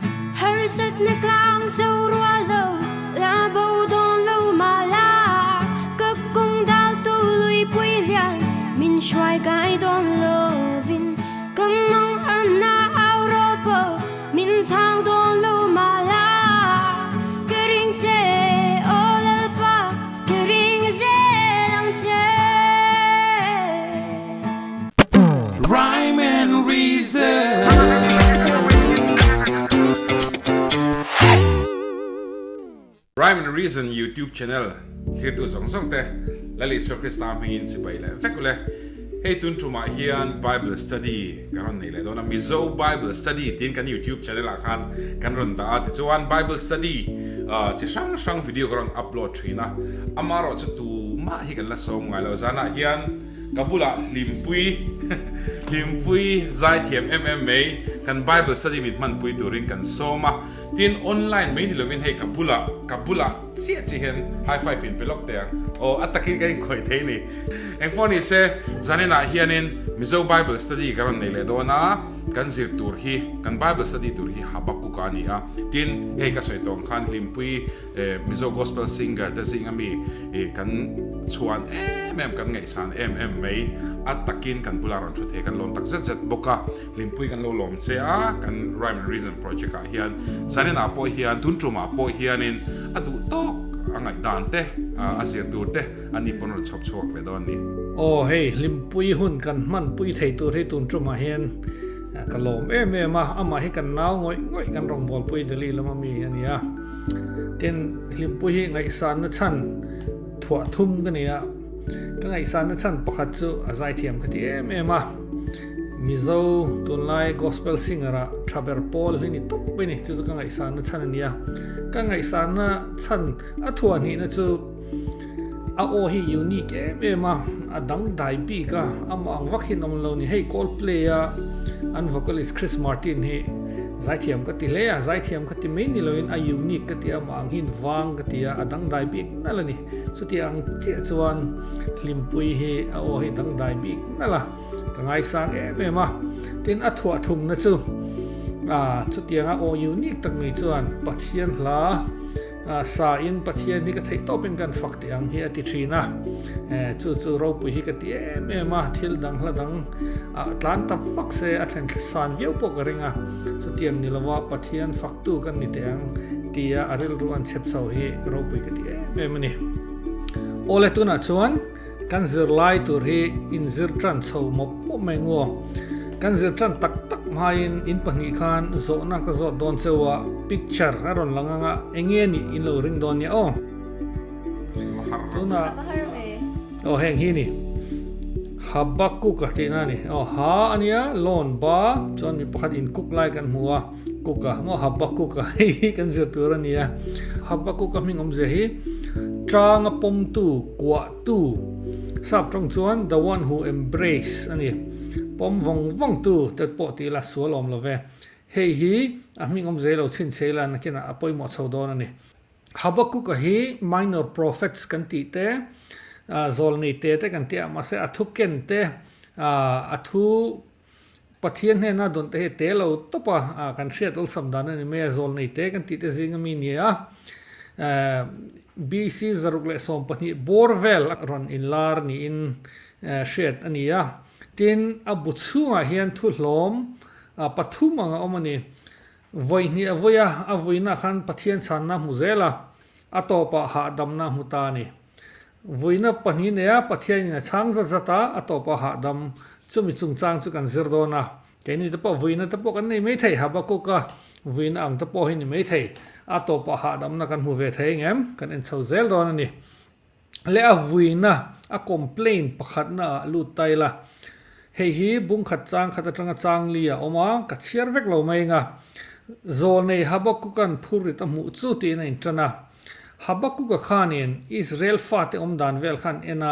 Hở sất nước lang châu rùa lâu là bầu đôn lâu mà la cực cung đào tu lùi bùi liang min xoay cái đôn lâu vin cầm mong ăn na áo rô bờ min thang đôn lâu mà la cái ring chê ô lơ ba cái ring chê làm chê Rhyme and Reason. Rhyme and Reason YouTube channel thir tu zong zong te lali so Christam hingin si bai le vekule hey tun truma hian Bible study karon nei le dona mizo Bible study tin kan YouTube channel a khan kan ron da ti chuan Bible study chi sang video karon upload thina amaro chu tu ma hi kan la som ngai lo zana hian kabula limpui zai thiam MMA kan Bible study mit man pui turin kan soma tin online mai ni lovin hey kabula chi hen high five in pelok ter o atakin kai khoi thei ni engponi se zanena hianin mizo Bible study karon nei le dona kan zir tur hi kan Bible study tur hi Habakuk ani a tin hey ka soitong khan limpui mizo gospel singer da singami kan chuan kan ngai san mai atakin kan bularon thu the kan lom tak zet boka limpui kan lo lom che a kan Rhyme and Reason project a hian sanena po hian tuntruma po hianin adu tok angai dante azir turte ani ponor chop chok ve don ni hey limpui hun kan man pui thei tur hi tun truma hen kalom ma ama hi kan naw ngoi kan rong bol pui dali lama mi ania ten limpui hi ngai san na chan thua thum kan ya ka ngai san na chan pakhat chu azai thiam khati ma mizo tunlai gospel singer a Traber Paul ni top be ni chu ka ngai san na chan ania ka ngai san na chan a thua ni na chu a o hi unique ma adang dai pi ka ama ang vakhin om lo ni hey Coldplay a an vocalist Chris Martin hi zai thiam ka ti le a zai thiam ka ti mai ni loin a unique ka ti ama ang hin wang ka ti a adang dai pi na la ni so ti ang che chuan limpui hi a o hi dang dai pi na la ka ngai sang ma tin a thua thum na chu chu ti ang a o unique tak ni chuan pathian hla sa in pathian ni ka thei to pen kan fakti ang hi ati thina chu ro pu hi ka ti ma thil dang hla dang tlan ta fak se athen san veu po ka ringa chu tiang ni lawa pathian faktu kan ni teang tia aril ruan chep chau hi ro pu ka ti ma ni ole tu na chuan kan zir lai tur hi in zir tran chho mo po mai ngo kan zir tran tak main in pahni khan zo na ka zo don chewa picture aron langanga enge ni in lo ring don ya tuna heng hi ni Habakuk ka tina ni ha ania lon ba chon mi pakhat in kuk lai kan muwa kuka mo Habakuk ka hi kan zir tur ania Habakuk ka mingom je hi tranga pom tu kwa tu sap trong chuan the one who embrace ani pom vong tu te po ti la sualom lo ve hei hi amingom zelo chin chela na kina apoi mo chodon ani Habakuk hi minor prophets kan ti te zol ni te kan ti ama se athuken te athu pathian he na don te te lo topa kan hriat ul samdan ani me zol ni te kan ti te zingami nia BC zarukle som pani borvel ron in lar ni in hriat ania tin abutsunga hian thu hlom pathumanga omani voini avoya avoina khan pathian channa muzela atopa ha damna mutani voina pani ne pathian na changza zata atopa ha dam chumi chungchang chu kan zirdona keni te po voina te po kan nei mai thei Habakuka voina ang te po hi ni mai thei atopa ha damna kan mu ve thei ngem kan en chho zel don ani le avuina a complain pakhat na lu taila hei hi bung khat chang khat atanga chang lia oma ka chiar vek lo mai nga zol nei Habakukan phurit a mu chu ti na intrana Habakuka khanin Israel fa te omdan vel khan ena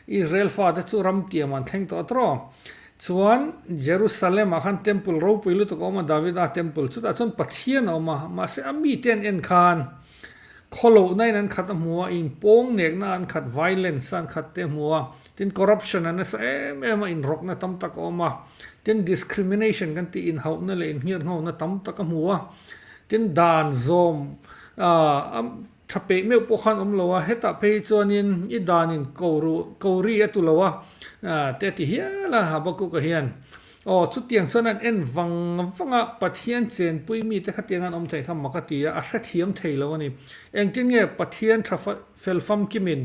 Israel fa te chu ram ti man theng to tro chuan Jerusalem a khan temple ro puilu to oma Davida temple chu ta chon pathian oma ma se ami ten en khan kholo nai nan khat muwa in pong nek na an khat violence an khat te muwa tin corruption an sa in rok na tam tak oma tin discrimination kan ti in hau na le in hiar ngau na tam tak muwa tin dan zom thape me po khan lowa heta pe chuanin I danin kouri atulowa te ti hiala habaku ka hian chu tiang chuan en wanga pathian chen pui mi te khatiangan thei kham makatia a hra thiam theilo ani engtin nge pathian thafa felfam kimin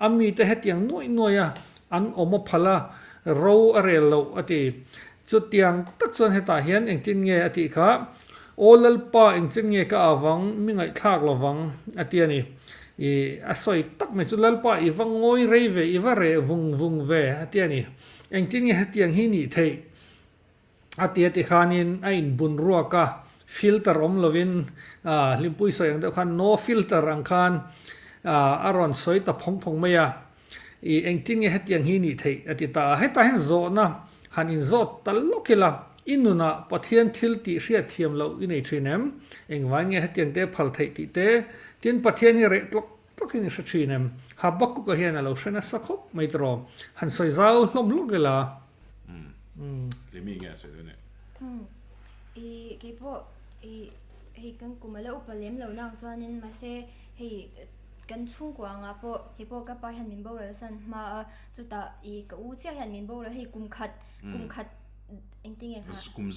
ami te hetiang noya an omo phala ro arel lo ati chu tiang tak chuan heta hian engtin nge ati kha olal pa engtin nge ka awang mingai thak lowang ati ani asoi tak me chu lalpa I wangoi reive I ware vung ve ati ani engtin nge hetiang hi ni thei ati khanin ain bun ruaka filter lovin limpui soyang de khan no filter ang khan aron soi ta phong maya engtin nge hetiang hi ni thei ati ta heta hen zo na han in zo talokila inuna pathian thil ti hria thiam lo inei thinem engwan nge hetiang te phal thei ti te tin pathian ni re tlokin hra thinem habak ko hian alo shana sakhop mai tro han soi zau hlom lokela limi nge so ne ke po he kan kumala upalem lo nang chuanin ma se hei kan chung kwa nga po he po ka pa han min bo ra san ma chuta ka u chia han min bo ra hei kum khat engting ha kum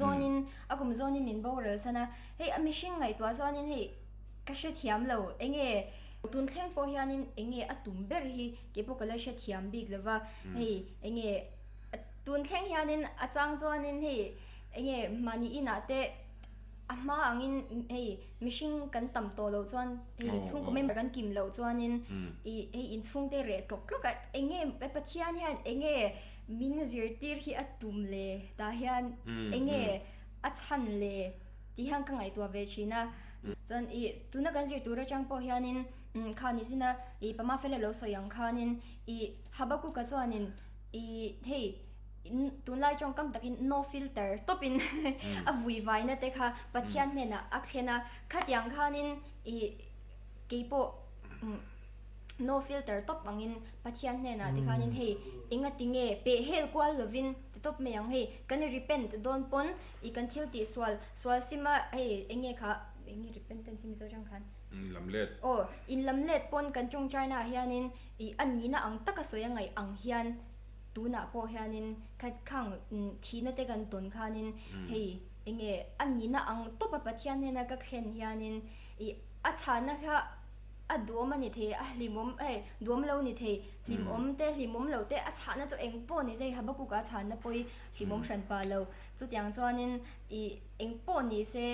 zonin akum zonin min bo ra sana hei a mishing ngai twa chuanin hei ka she thiam lo enge tun thleng po hianin enge atum ber hi ke po kala she thiam big lova hei enge tun thleng hianin achang chuanin hei enge mani ina te ama angin hei mishing kan tam to lo chuan hei chung ko member kan kim lo chuanin hei in chung te re tok tlok enge pathian hian enge min zir tir hi atum le ta hian enge achan le ti hang ka ngai tua ve china chan tuna kan zir tura chang po hianin khani sina pama fele lo so yang khanin habaku ka chuanin hei tun lai chong kam takin no filter topin a vui vai na te kha pathian ne na akhena khatyang khanin kepo no filter top angin pathian ne na te khanin hei inga tinge pe hel kwal lovin te top me yang hei kan repent don pon kan thil ti swal sima hei enge kha enge repentance mi zo jang khan lamlet in lamlet pon kan chung china hianin anni na ang taka soyangai ang hian tuna po hianin khat khang thina te kan ton khanin hei enge anni na ang topa pathian ne na ka khen hianin achana kha adom ani the limom dom lo ni the limom lo te achana chu eng po ni sei habaku ka chana poi limom hran pa lo chu tiang chuanin eng po ni se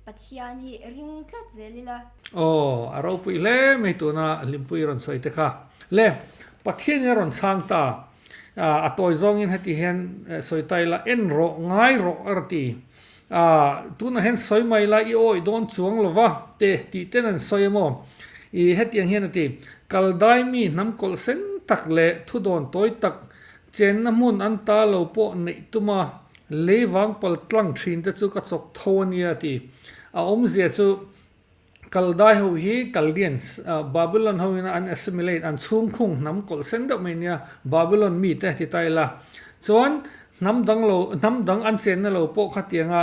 pathian hi ring tlat zelila aro pui le me tu na limpui ron soi te kha le pathian ron sang ta atoi zong in hati hen soi tai la en ro ngai ro arti tu na hen soi mai la I oi don chuang lova te ti tenan soi mo heti ang hen ati kaldai mi nam kol sen tak le thu don toi tak chen na mun an ta lo po nei tuma lewang pal tlang thin te chu ka chok thonia ti om zia chu kaldai ho hi kaldians babylon ho ina an assimilate an chung khung nam kol sen da me nia babylon mi te ti tai la chuan nam dang an chen na lo po khatianga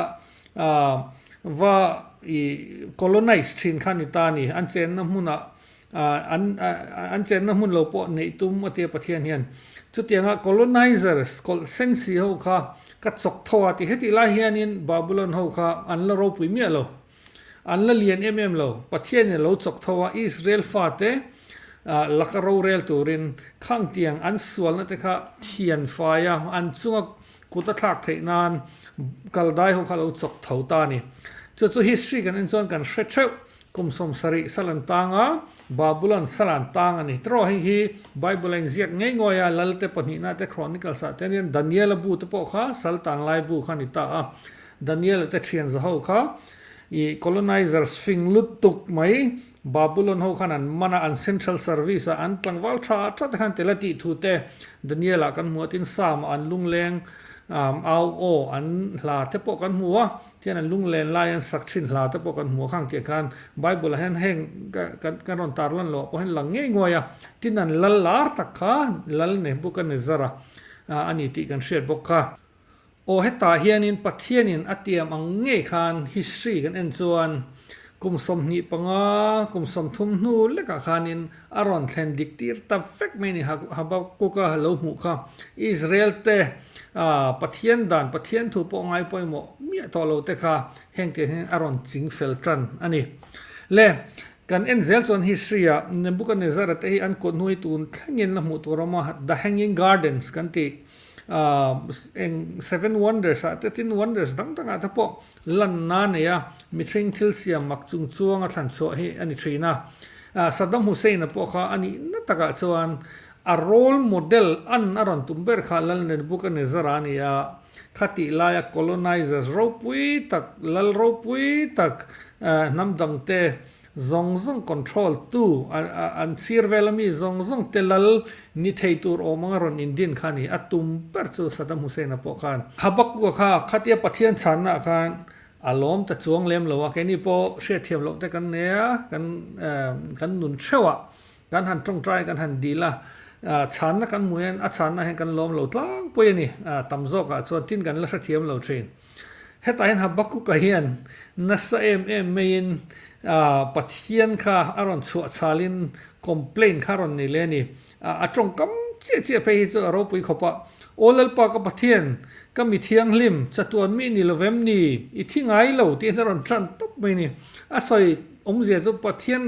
wa colonize thin khani ta ni an chen na huna an chen na hun lo po nei tum ate pathian hian chu tianga colonizers kol sensi ho kha ka chok thowa ti heti la hianin babylon ho kha an la ro pui mi lo an la lian lo pathian ne lo chok thowa Israel fa te lakaro rel turin khang tiang an sual na te kha thian fa ya an chunga kuta thak thei nan kaldai ho kha lo chok tho ta ni chu history kan en chon kan hretreu kum som sari salan tanga babylon salan tanga ni tro hi bible en ziak ngei ngoya lalte pani na te chronicles sa ten daniel bu te po kha saltan lai bu kha ni ta daniel te thian za ho kha colonizers fing lut tuk mai babylon ho khanan mana an central service an tlangwal tha te khan telati thu te daniela kan muatin sam an lungleng an hla te po kan hmuwa tian an lunglen lion sakthin hla te po kan hmuwa khang te kan bible hen heng kan ron tar lan lo po hen lang nge ngoya tin an lal lar tak kha lal ne bu kan zara อันนี้ที่กันเสียดบกค่ะโอเฮตาเฮียนินปัทเทียนินอัตเตียมอังเงยคาน history กันเอ็นจวนกุมสมนิปังกุมสมทุมนูเล็กคานินอารอนแทนดิกตีร์ตับเฟกไม่นี่ฮับกุกะฮัลโหลหมูค่ะอิสราเอลเตปัทเทียนดันปัทเทียนถูกปองไงปอยหมอมีตัวเราเตค่ะแห่งเตะอารอนจิงเฟลตรันอันนี้เล่กันเอ็นเซลส่วน history ในบุกันเนซาร์เตอันกดหน่วยตูนทั้งยินละหมู่ตัวเรามา The Hanging Gardens กันที่Seven Wonders 13 Wonders ต่างๆแต่พวกลันนาเนี่ยมีทริงทิลเซียมักจุงจวงอัฐันโซเฮอันนี้ทรีนะซัดดัมฮุเซนพวกเขาอันนี้นั่นตะกะจวนโรลโมเดลอันอรันตุมเบอร์ขาลันในบุกันเนซารานี่ขัติลาย colonizers รูปุยตักลัลรูปุยตักน้ำดังเตzong control tu an sirvel mi zong te lal ni theitur omangaron indian khani atum per chu Saddam Hussein apo khan habak ko kha khatia pathian channa khan alom ta chuang lem lowa ke ni po she thiam lo te kan ne kan nun chewa kan han tong try kan han dila channa kan muyan a channa hen kan lom lo tlang poy ni tamzo ka chuan tin kan la thiam lo train heta hen habak ko ka hian nasa mainปัทเทียนค่ะอารอนชัวชาลินคอมเพลนค่ะรอนนี่เลยนี่ตรงกับเจี๊ยไปที่เราไปขบว่าโอเลปากับปัทเทียนก็มีเทียงลิมจัตุวันมีนี่เราเวมนี่อีที่ไงเราที่เราจันตุบไปนี่อาศัยเสียจุปัทเทียน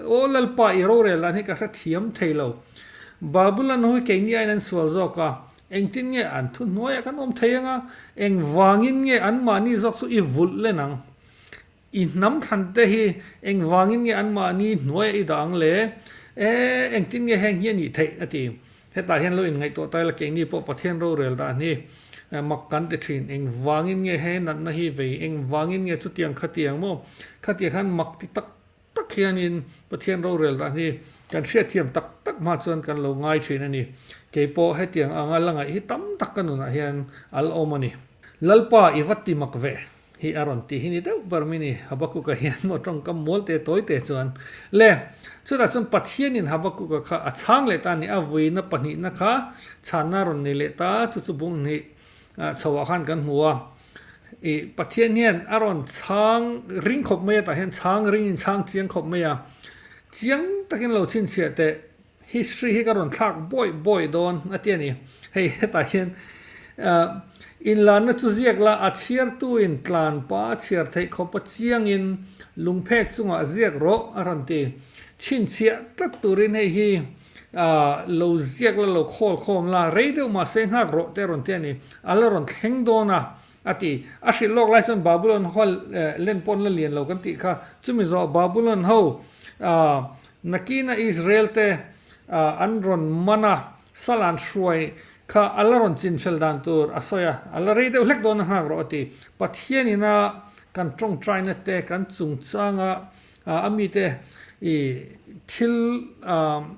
โอเลปาอีโรเรลันให้กับเทียมเทเราบาบุลันหัวเก่งนี่ไอ้นั่นสวดจอกะเองที่เนี่ยอันทุนน้อยกันเทียงอ่ะเองวางินเนี่ยอันมานี่จอกสุอีวุลเลยนังอินน้ำทันเตะเองวางินเงี้ยอันมานี่หน่วยอีดังเลยเองทิ้งเงี้ยแห้งเงี้ยนี่เทอะทีเฮตาเห็นเราอินไงตัวตายละเก่งนี่พอประเทศเราเรียลตานี่มักกันแต่ชินเองวางินเงี้ยแห้งนั่นนะฮีเวเองวางินเงี้ยชุดเตียงขัดเตียงโม่ขัดเตียงขันมักที่ตักเขียนินประเทศเราเรียลตานี่การเชื่อเทียมตักมาจนกันเราง่ายชินนั่นนี่เกี่ยวกับให้เตียงอ่างละไงที่ตั้มตักกันนู่นนะเห็นอัลโอมานี่ลัลปาอีวัตติมักเวฮีอารอนตีฮินี่เด้อบาร์มินี่ฮับกุกะเฮียนหมดตรงกับมอลเตตัวเตส่วนเล่สุดท้ายส่วนปัทเทียนินฮับกุกะข้าช่างเลตานี่อาวีนับปนินะคะชานารอนนี่เลตาจุบุงนี่ชาวขันกันหัวปัทเทียนินอารอนช่างริงขบเมียแต่เห็นช่างริงช่างเจียงขบเมียเจียงตะกินเราชินเสียแต่ history ให้การอนทักบ่อยโดนนั่นเตียนี่ให้แต่เห็นอินลานจุเซียกละอาเชียร์ตัวอินกลานป้าเชียร์ไทยเขาปะเชียงอินลุงเพกจุงอาเซียกโรอารันตีชินเสียตัดตัวรินให้ฮีเราเซียกละเราโคมละเรเดอมาเซงหักโรเตรอนเตียนี่อัลลอรอนแข็งโดนะอาทิอาศิโลกไลซ์บาบูลอนฮอลเล่นปนละเลียนเรากันติค่ะจุมิจอบาบูลอนเฮานักกีฬาอิสราเอลเตอันรอนมานะสลันช่วยข้าอัลลอฮ์จินเฟลดันตูร์อาศัยอัลลอฮ์เรียกเล็กโดนหากรอตีปัทเทียนี่นะกันตรงใจนั่นเตะกันจุงจ้างอามีเตะทิล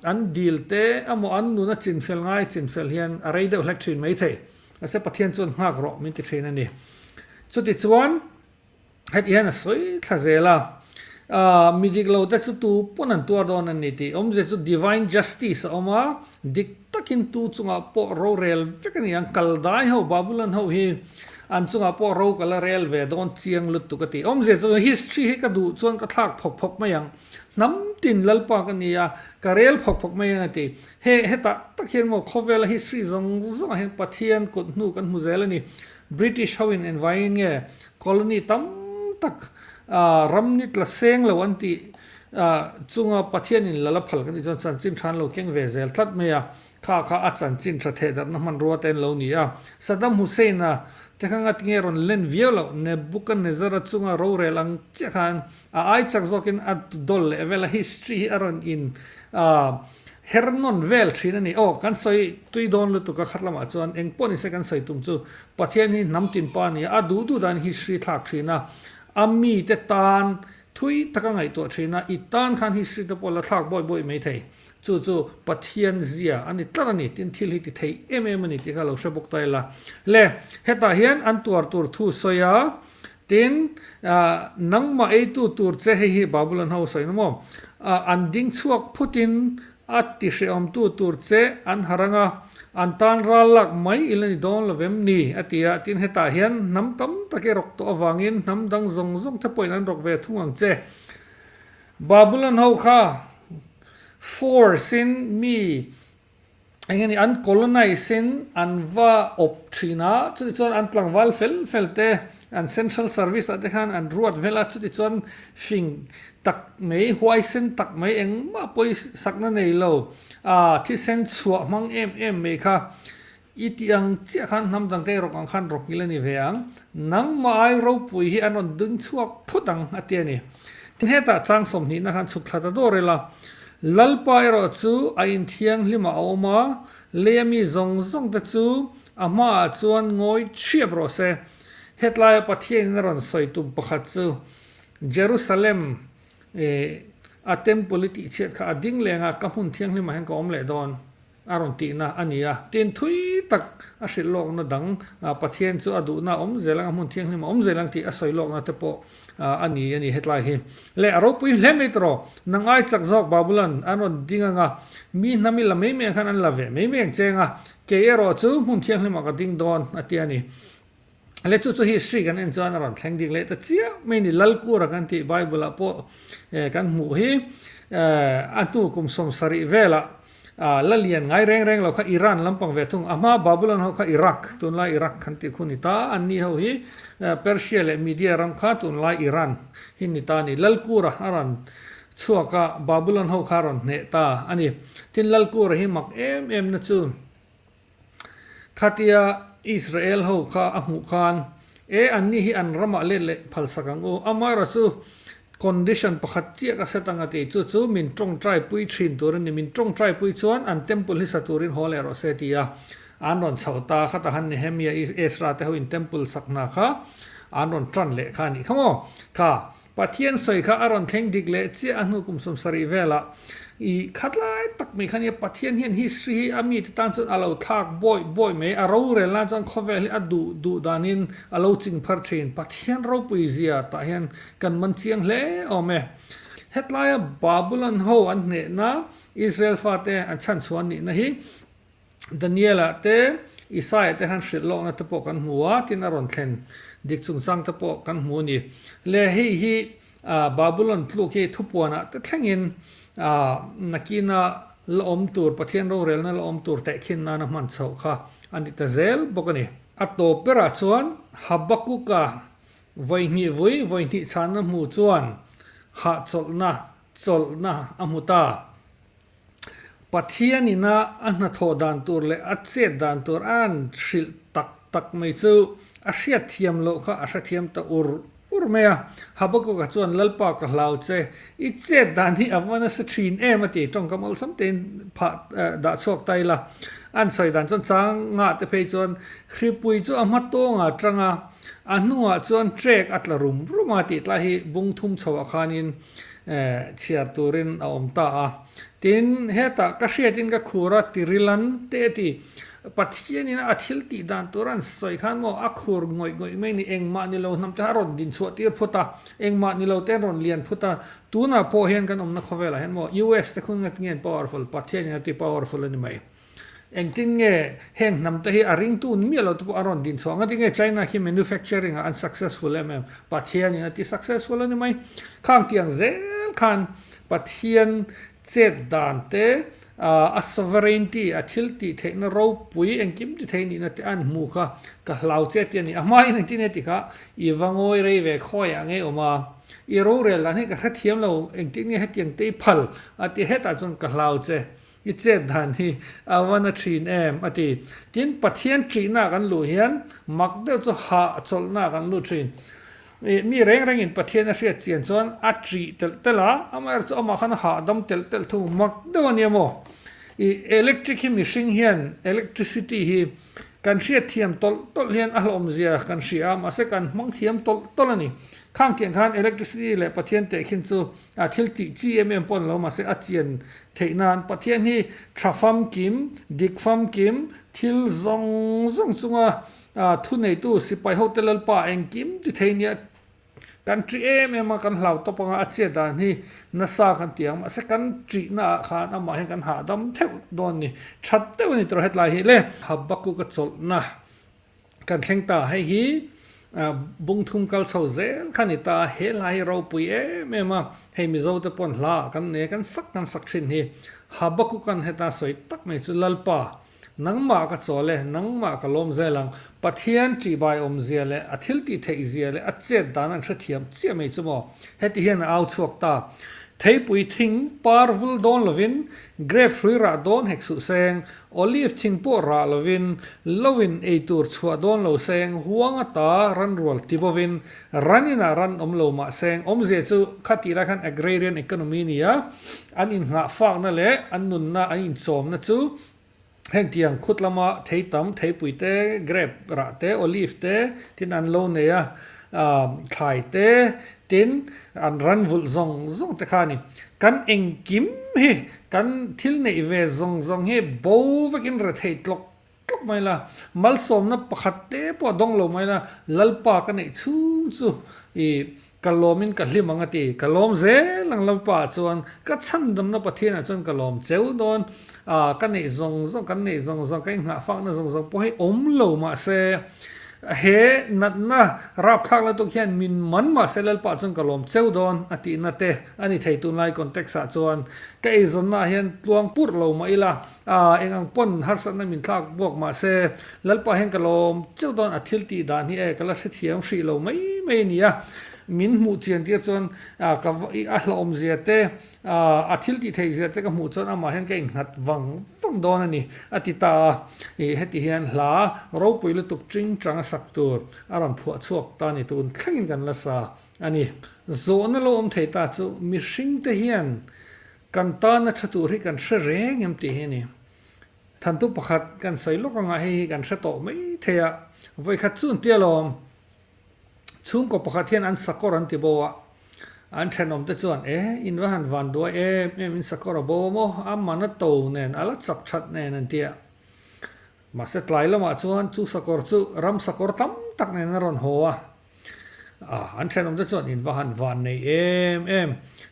อันดีลเตะอาโมอันนู้นจินเฟลง่ายจินเฟลเฮียนอะไรเดียวเล็กชินไม่เตะอาศัยปัทเทียนจนหากรอมิติเทนั่นนี่สุดที่ชวนให้ที่เห็นสวยท้าเจล่ามีดิกเราแต่สุดตัวปนันตัวโดนนั่นนี่ที่เจสุด divine justice มาดิกตักินตัวจุงอาปอโรเรลเฟกันยังกัลได้เฮาบาบูลันเฮาฮีอันจุงอาปอโรกัลเรลเวดอนเชียงลุตุกติเจสุด history ให้กระดูชวนกระทักพกมายังน้ำตินลัลปากันนี่กระเรลพกมายังที่เฮตักเห็นว่า cover history จงเห็นประเทศกดนูกันมุเซลนี่ British เฮาอินไว้เนี่ย colony ตั้มตักรำนิดละเซงละวันที่จุงประเทศนี่ละพัลกันที่จนสันจินทานเราเก่งเวเซลทัดเมียข้าอาจารย์จินทรัเทดับน้ำมันรัวเต็นเรานี่ซัดดัมฮุเซนแต่ข้างติงเอรอนเล่นวิโอลเนบุกันเนซาร์จุงโรเรลังเจ้าขันไอจักจอกินอัดดอลเวลา history อรอนอินเฮร์นอนเวลทรีนั่นนี่กันใส่ตุยโดนลุตุก็ขัดละมาจวนเองปนิสกันใส่ตุ้มจูประเทศนี้น้ำตินปานี่ดูดัน history ทักทรีนะอามีแต่ตานทุยตะกังไงตัวทรีนะอีตานขัน history ตัวพอละทักบ่อยไม่เทจู่ประเทศเสียอันนี้ตอนนี้ทิ้งที่ที่ไทยมันนี่ที่เขาเราเชื่อบุกตายละเล่เหตุเห็นอันตัวทูสอยทิ้งนังมาตัวเจ้าให้บาบูลันเฮาสอยน้ำอันดิ้งชวกพุตินอัดที่เชื่อมตัวเจ้าอันหารัง อันตันรัลลักไม่อิลันดอนละเวมนี่อติยาตินเฮตาเฮียนน้ำตั้มตะเกรกตัววางินน้ำดังซงทะปอยนั้นรกเวทุ่งอังเจบาบุลันเฮาค่ะ force in me ไอ้เงี้ยอัน colonize in อันว่าอบชีนาจุดจวนอันตลังวัลเฟลเตอัน central service อันเดขันอันรวดเวลาจุดจวนฟิงตักไม่หวยเส้นตักไม่เองมาปอยสักนั่นเองเราที่เส้นชัวมังไม่ค่ะอีที่อังเจ้าขันน้ำดังเตะรกอังขันรกกิเลนี่เวียงนังมาไอเราปุยอันนั้นดึงชัวพุดังอันเดียนี่ที่เหตุจางสมนี้นะครับสุดท้ายตัวเรล่ะลัลปายรอจูไอ้เทียงลิมาเอามาเลี้ยมีซงตะจูอามาจวนงอยเชียบรอเซเหตุลายประเทศนรันใส่ตุบประคัตจูเยรูซาเล็มอาเต็ม politics เชิดข้าดิ่งเลงกับหุ่นเทียงลิมาแห่งกอมเลดอนอารมณ์ตีน่ะอันนี้เตียนทุยตักอาศัยโลกน่ะดังประเทศจูอดูน่ะเจริญหุ่นเทียงลิมาเจริญที่อาศัยโลกน่ะเตปออันนี้เหตุลายเห็นและเราพูดเล่ไม่ตรอนังไอจักจอกบาบุลันอันนั้นดิ่งอ่ะมีน้ำมีละไม่เมียขันอันละเวไม่เมียเจงอ่ะเกย์รอจูหุ่นเทียงลิมาก็ดิ่งดอนอันที่อันนี้และจู่ๆ history กันเอ็นจวนรันแทงดิ่งเลยแต่เจ้าไม่นี่ลัลกูรักันที่ไบเบิลอ่ะพอกันหมู่ฮีอันนู้กุมสมสริเวล่ะละเลียนไงแรงเราค่ะอิหร่านลำปังเวทุงอามาบาบิลอนเขาค่ะอิรักตุนไลอิรักขันติคุณนิตาอันนี้เขาฮีเปอร์เซียและมีเดียรัมข้าตุนไลอิรันหินนิตานี่ลัลกูระอารันชัวกะบาบิลอนเขาคารอนเนตาอันนี้ทินลัลกูระหิมักนะจูขัตยาอิสราเอลเขาค่ะอัมุขานอันนี้ฮีอันรำมาเล่นพัลสักังโออามาระจู condition ประคัตเจียกเสตังติจู่ๆมินตรงใจปุยชินตัวนี้มินตรงใจปุยชวนอันเต็มปุลิสตูรินฮอลเลอร์เซติยาอันนนชาวตาขัดหันเนเฮมียเอสราเตหุอินเต็มปุลสักนาค่ะอันนนทรันเละขานี่ขโมค่ะปัทยันสวยค่ะอารอนเทงดิกเละเจียอันนุกุมสมสรีเวล่ะอีขัดไล่ตักมีขันยปัทยันเห็น history อามีติตันจนอาเราทักบ่อยไหมอาเราเรล่าจังข้อเวลิอดูดานินอาเราจิงพัดเชนปัทยันเราปุยเสียแต่เห็นกันมันเชียงเละอ๋อไหมเหตุไล่บาบิลอนโฮอันเนนะอิสราเอลฟาเตอันชันส่วนนี้นะฮิดานิเอลเตอิสายเตหันสิลองนัตโปกันหัวที่นารอนเทนดิกจุงซังตโปกันหัวนี่เลฮีบาบิลอนลูกฮีทุบวันอ่ะแต่แข่งอินนักกินละอมตูร์ประเทศเราเรลนั่นละอมตูร์แต่ขินนาน้ำมันเสาค่ะอันนี้แต่เซลบอกกันนี่อัตโตเปราชวนฮับบักุกะไว้หนีไว้หนีชาน้ำมูชวนหาจลนะอมุตาปัทยานี่นะอันนัทโหดานตูร์เลยอัดเสียดานตูร์อันสิลตักไม่สู้อาเซียเทียมโลกอาเซียเทียมตะอุร์เมียฮับบักุกะชวนลัลปากลาวเจอิเจดานที่อวันนั้นสตรีนมาตีตรงกับมัลสัมเตนผ่าดาชกไตละอันใส่ดานจนจางงาแต่เพยชวนคริปุยจวนอามาโตงาจังอันนัวจวนเทรกอัตละรุมมาติตละฮีบุงทุมชาวขานินเชียร์ตูรินอมตาตินเฮตากระเชียตินกะคูระติริลันเตติปัทยานี่นะอาทิลติดานตัวรันสอยขันโมอักคูร์งอยไม่นี่เองมานี่เรานำจะรอนดินสวดที่พุทธะเองมานี่เราเต้นรอนเลียนพุทธะตัวน่ะพอเห็นกันนักเขาเวลาเห็นโม US แต่คุณงัดเงิน powerful ปัทยานี่ที่ powerful นี่ไหมเองทิ้งเงี้ยเห็นนำแต่ที่อาริงตูนมีเราตัวอารอนดินสวดงั้นทิ้งเงี้ย China ที่ manufacturing unsuccessful เองปัทยานี่ที่ successful นี่ไหมข้างเตียงเซลขันปัทยาเจ็ดดานเตsovereignty อาทิลติเทนเราปุยเองกิมติเทนี่นะที่อันมูค่ะกับเราเจ็ดนี่อามาอินที่นี่ติค่ะอีวังโอยเรย์เวคอยอย่างเงี้ยออกมาอีรู้เรื่องนั้นให้กับเทียมเราเองที่นี่ให้เตียงตีพัลอาทิเหตุจนกับเราเจอีเจ็ดดานที่วันที่อาทิที่ปัทยันจีน่ากันลุยยันมักเดือดจะหาจลน่ากันลุยจีนมีแรงอินประเทศนั้นเสียเจียนส่วนอัจฉริเตล่าอามาจะเอามาขันหาดำเตลทุ่งมักเดวันนี้โมอิเล็กทริกฮิมิชิงเฮียนอิเล็กทริซิตี้ฮิกันเสียเทียมตลเฮียนอารมณ์เสียกันเสียมาเสกันมังเทียมตลนี่ข้างเคียงข้างอิเล็กทริซิตี้เลยประเทศเตะขินซูทิลติจีเอ็มปนเรามาเสอาเจียนเทนานประเทศนี้ทราฟัมกิมดิกฟัมกิมทิลซงซุงทุนในตู้สิไปโฮเทลป่าเองกิมที่เทนี่ kan tri ma kan hlau to panga achia dan hi na sa kan tiang ma se kan tri na khan ama hen kan ha dam theu don ni that teu ni tro het lai hi le Habakuk ka chol na kan thlengta hei hi bung thum kal chho zel khanita he lai ro pui ma hei mi zo te pon hla kan ne kan sak thin hi Habakuk kan heta soi tak mai chu lalpa nangma ka chole nangma ka lom zelang pathian tri bai om ziale athil ti thei ziale achet dan an thathiam che mai chumo heti hian au chuak ta thei pui thing parvul don lovin grape frui ra don hek su seng olive thing po ra lovin lovin e tur chua don lo seng huanga ta ran rual tibovin ranina ran om lo ma seng om ze chu khatira khan agrarian economy nia an in nga fak na le an nun na an in chom na chu heng tiang khutlama thei tam thei pui te grape ra te olive te tin an lo ne ya thai te tin an ran vul zong te khani kan engkim he kan thil nei ve zong he bo vakin ra thei tlok mai la mal som na pakhat te po dong lo mai la lalpa ka nei chu i kalomin ka hlimanga ti kalom ze lang lalpa chuan ka chandam na pathian chuan kalom cheu don kan nei zong kan nei zong kai nga fak na zong po he om lo ma se he nat na rap thak la to khian min man ma selal pa chung kalom cheu don ati na te ani thei tu lai context a chuan ka e zon na hian tuang pur lo ma ila engang pon har san na min thak bok ma se lalpa hen kalom cheu don athil ti dan hi e kala thiam hri lo mai nia min mu chian tir chuan ka a hlom zia te athil ti thei zia te ka mu chuan ama hen ka in hat wang don ani atita heti hian hla ro puilu tuk tring tranga saktur aram phua chuak ta ni tun thlengin kan la sa ani zona lo om thei ta chu mi hring te hian kan ta na thatur hi kan hre reng em ti he ni than tu pakhat kan sai lo anga he kan hre to mai theya voi khat chun tialom chung ko pakhat hian an sakor an ti bowa an thenom te chuan in wa han van do in sakora bo mo amana to nen ala chak that nen an tia ma se tlai lama chuan chu sakor chu ram sakor tam tak nen ron hoa an thenom te chuan in wa han van nei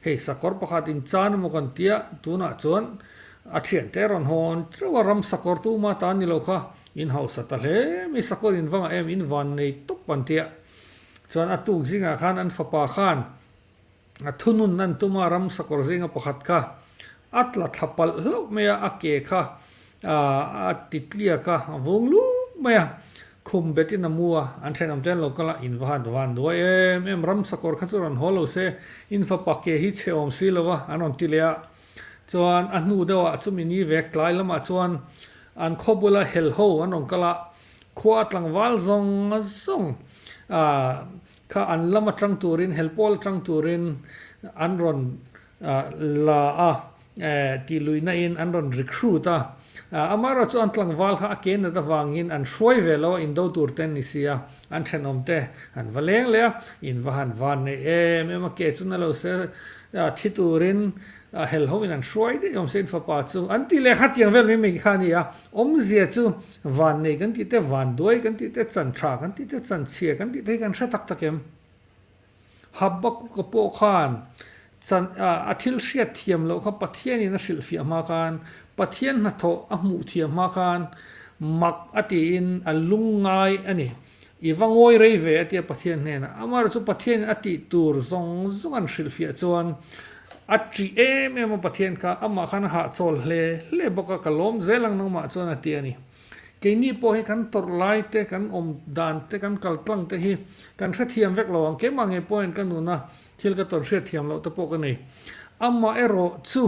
hei sakor pakhat in chan mo kan tia tuna chuan a thian te ron hon truwa ram sakor tu ma ta ni lo kha in house ta le mi sakor in wanga in van nei top pan tia chuan atuk zinga khan an fapa khan thunun nan tuma ram sakor zinga pakhat ka atla thapal lo meya ake kha atitlia ka wonglu meya khum betin amua an thenam ten lokala in van do ram sakor kha churan holo se in fapa ke hi cheom silowa anon tilia chuan anu dewa chumi ni vek tlai lama chuan an khobula hel ho anon kala khuat lang wal zong kha an lama tang turin helpol tang turin anron ti luina in anron recruita amara chu antlang wal kha ken da wangin an shoi velo in do tur ten nisia an thenom te an valeng le in wahan van ne ma ke chu na lo se thiturin hel hoin an shoi de om sen fa pa chu an ti le khat yang vel mi khania om zia chu van ne kan ti te van doi kan ti te chan thra kan ti te chan chia kan ti te kan thra tak takem Habakuk ka po khan chan athil hriat thiam lo kha pathian in a hril fi ma khan pathian na tho a mu thiam ma khan mak ati in alungai ani iwangoi rei ve ati pathian ne na amar chu pathian ati tur zong an hril fi chuan atri em pathian ka ama khan ha chol le boka kalom zelang nang ma chuan ati ani keini po he kan tor lai te kan om dan te kan kal tlang te hi kan thra thiam vek lo ang ke mangi point kan nuna thil ka tor hre thiam lo te po ka nei amma ero chu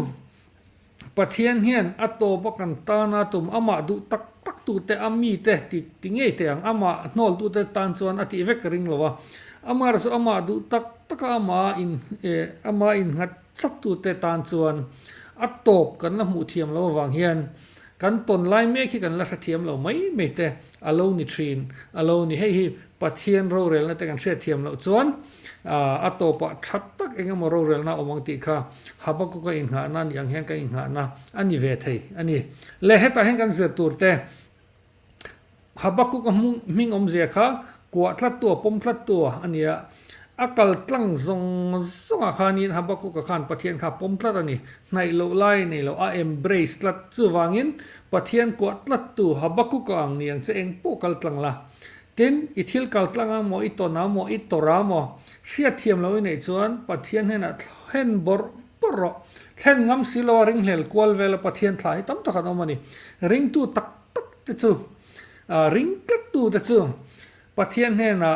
pathian hian ato pa kan ta na tum ama du tak tu te ami te ti ngei te ang ama hnol tu te tan chuan ati vek ring lo wa ama ra chu ama du tak ama in ngat chak tu te tan chuan atop kan la mu thiam lo wang hian kan ton lai me khi kan la thiam lo mai me te alo ni thin alo ni hi pathian ro rel na te kan hre thiam lo chuan atopa that tak engemaw ro rel na omang ti kha Habakuk ka in ha na ni ang hen ka in ha na ani ve thei ani le heta hen kan ze tur te Habakuk ka ming om ze kha kwa thlat tu pom thlat tu ania akal tlang zong akhanin Habakuk akhan pathian kha pomtlat ani nai lo lai nei lo a embrace tlat chuwangin pathian ko tlat tu Habakuk ang niang che eng po kal tlang la tin ithil kal tlang mo itona mo itora mo ria thiam lo nei chuan pathian hena hen bor porro thlen ngam silo ring hlel kwal vel pathian thlai tam takhan omani ring tu tak tak te chu ring kat tu te chu pathian hena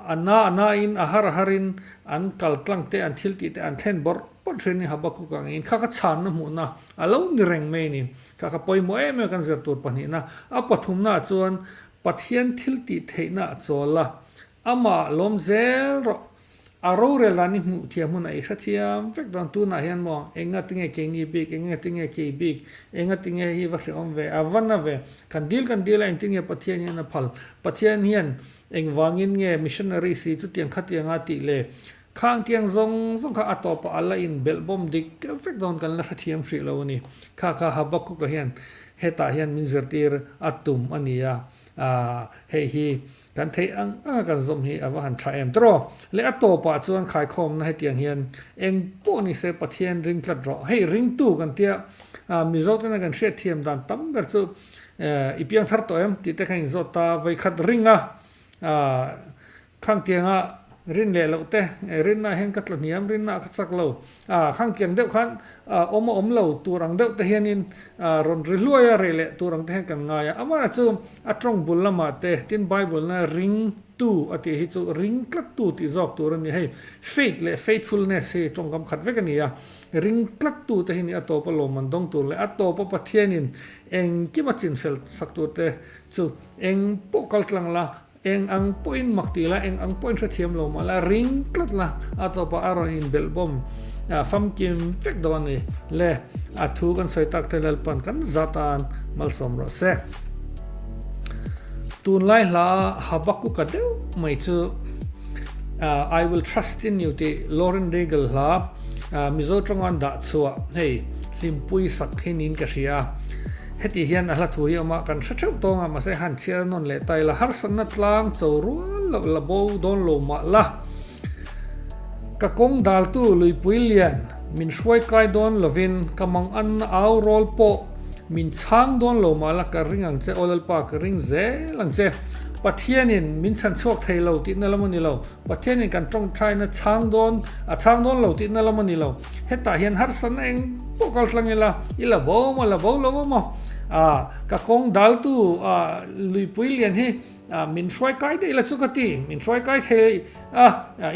ana in harin an kal tlang te an thil ti te an thlen bor por theni Habakuk ang in kha chan na mu na alo ni reng me ni kha poi mo em kan zer tur pani na a pathum na chuan pathian thil ti theina chola ama lom zel ro aro re lani mu thiamun ai khathiam vek don tu na hian mo enga tinge ke ni big enga tinge ke big enga tinge hi va om ve avana ve kan dil ang tinge pathian hian phal pathian hian eng wangin nge missionary si chu tiang khatianga ti le khang tiang zong kha atop ala in belbom dik vek don kan la khathiam hri lo ni kha Habakuk hian heta hian min zertir atum ania hei hi kan thei ang kan zom hi awahan tha em tro le atopa chuan khai khom na hetiang hian eng po ni se pathian ring tlat ro hei ring tu kan tia mizotena kan hriat thiam dan tam ber chu ipiang thar to em ti te khain zota vai khat ringa khang tianga rin le lo te rin na hen katla niam rin na khatsak lo khang tiang deuh khan om lo turang deuh te hianin ron riluaya re le turang te hen kan ngaya amara chu atong bul lama te tin bible na ring tu ati hi chu ring tlat tu ti zok tur ni hei faith le faithfulness he tong kam khat vek ania ring tlat tu te hin atopa lo man dong tur le atopa pathianin eng kimachin fel sak tu te chu eng pokal tlang la eng ang point maktila eng ang point thiam lo mala ring tlat la atopa aron in belbom fam kim fek dawani le athu kan soitak telal pan kan zatan malsom ro se tun lai la Habakuk ka deu mai chu I will trust in you ti Lauren Regal la mizo trongan da chua hey limpui sak henin ka ria heti hian ala thui ama kan thachau tonga ma se han chial non le tai la har san na tlang chawrual la bo don lo ma la ka kong dal tu lui puilian min shwai kai don lovin kamang an au rol po min chang don lo ma la ka ringang che olal pa ka ring ze lang che pathianin min chan chuak thei lo ti na lamani lo pathianin kan tong trai na chang don lo ti na lamani lo heta hian har san eng pokal tlangila ila bo mo ka kong dal tu lui puilian hi min shwai kai de la chukati min shwai kai thei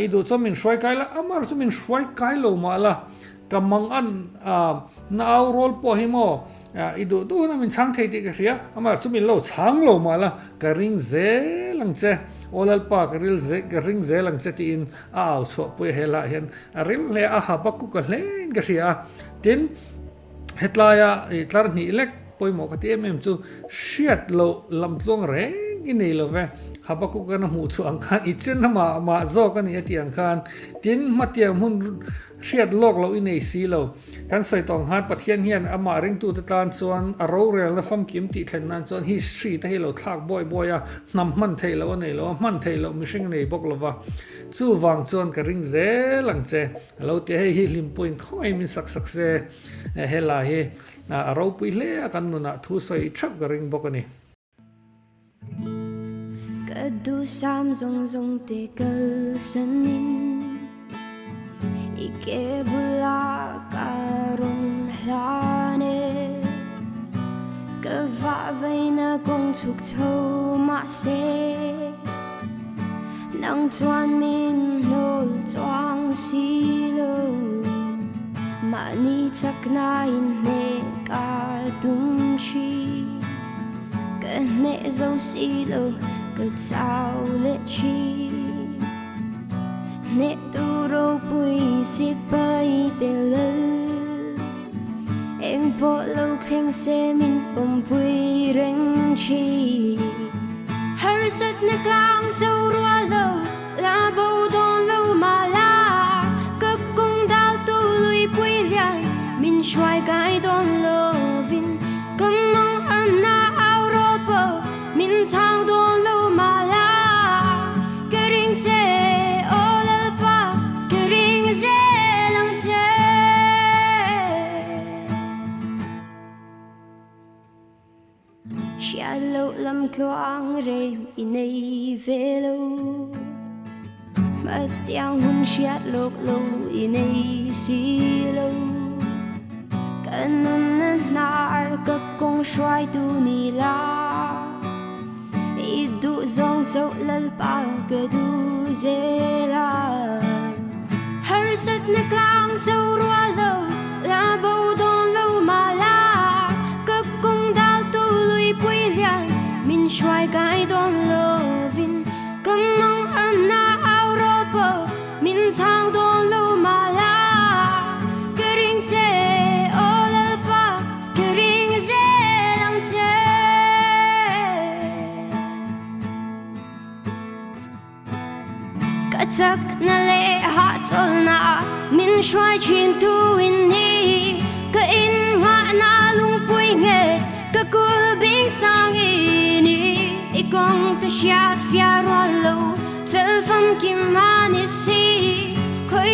idu cho min shwai kai la amar chu min shwai kai lo ma la kamang an na au rol po hi mo idu tu na min chang thei ti ka ria amar chu min lo chang lo ma la ka ring ze lang che olal pa ka ring ze lang che ti in au so pu hela hian ril le Habakuk ka len ka ria tin hetlaya tlar ni lek poimo ka ti em chu hriat lo lam tlong reng inei lo ve Habakuk ka na mu chu ang khan ichen ma zo ka ni ati ang khan tin matiam hun hriat lok lo inei si lo kan soi tong hat pathian hian ama ring tu ta tan chuan aro rel na fam kim ti thlen nan chuan history ta helo thak boy nam man thei lo nei lo man thei lo mi hring nei bok lova chu wang chuan ka ring ze lang che lo te hi lim point khoi min sak se hela hi aro pui le kan nu na thu soi thap ka ring bok ani ka du sam zong te kal sanin ike bula karun hlane ka va vai na kong chuk chou ma se nang chuan min nol chuang si lo ma ni chak na in ne ka tum chi ka ne zo si lo ka chao le chi ne tu ro pui si pai te le em po lo kling se min pom pui reng chi har sat na klang châu rua lo la bo don lo ma la ka kong dal tu lui pui lian min shwai gai don lo vin kam mong an na au ro po min chang don lo ma la ka ring che o lâm thoáng rem inay velo mất tiếng hun siết lộc lâu inay silo kanun nar ka kong xoay tu nila idu zong châu lal pa ka du zela har sat na kang châu rua lâu la bầu don lâu mà la ka kong dal tu lui pui lian min xoay cái don lo vin kam mong an na Europa min thang don lâu mà la cái ring che o lal pa cái ring ze lam che katak na le ha tol na min xoay chuyện tu in hi ka in nga na lung pui nget ka kul bing sang ini ikong ta siat fia ro lo fel fam kim man si khoi